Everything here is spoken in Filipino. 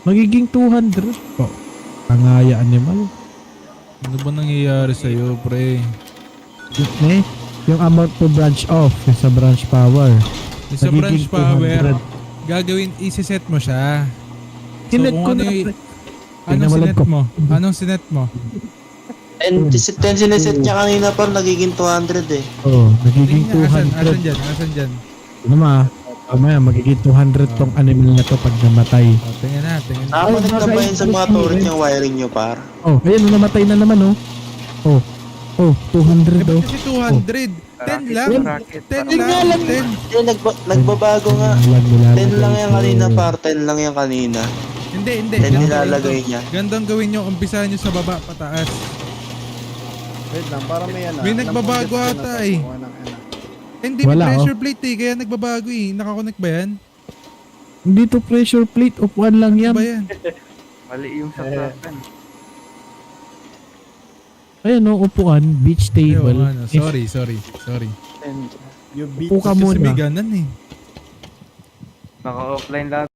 Magiging 200 po. Pangaya animal. Ano ba nangyayari sa'yo, pre? Yung amount to branch off, yung sa branch power. Yung sa branch Magiging power, 200. gagawin, isiset mo siya. Sinet kung ko ano na. yung, Tingnan anong mo lang sinet ko. mo? Anong sinet mo? And sineset niya kanina par, nagiging 200 eh. Oh, nagiging Tingnan, asan 200. dyan? Asan dyan? Ano ma? Mamaya, magiging 200 tong animal na to pag namatay. O, tingnan na, tingnan na. Nakakonect na ba yun sa mga turret yung wiring nyo par? Oh, ayun, namatay na naman oh. Oh, oh, 200 Eh, oh. ba't kasi 200? 10 lang. 10 lang. 10. Eh, nagbabago nga. 10 lang yan kanina par, 10 lang yan kanina. Hindi. 10 Ganito, nilalagay niya. Gandang gawin nyo, umpisahan nyo sa baba, pataas. Wait lang, para may ano. May alam nagbabago kong gets ko na ata to, eh. kung anong ano. Hindi, Wala, may pressure plate eh, kaya nagbabago eh. Nakakonect ba yan? Hindi to pressure plate, upuan lang yan. Ano ba yan? Mali yung sa plakan. Ayun oh, upuan, beach table. Ayun, ano, sorry. And you beat Upo ka Kasi muna. may ganan eh. Naka-offline lahat.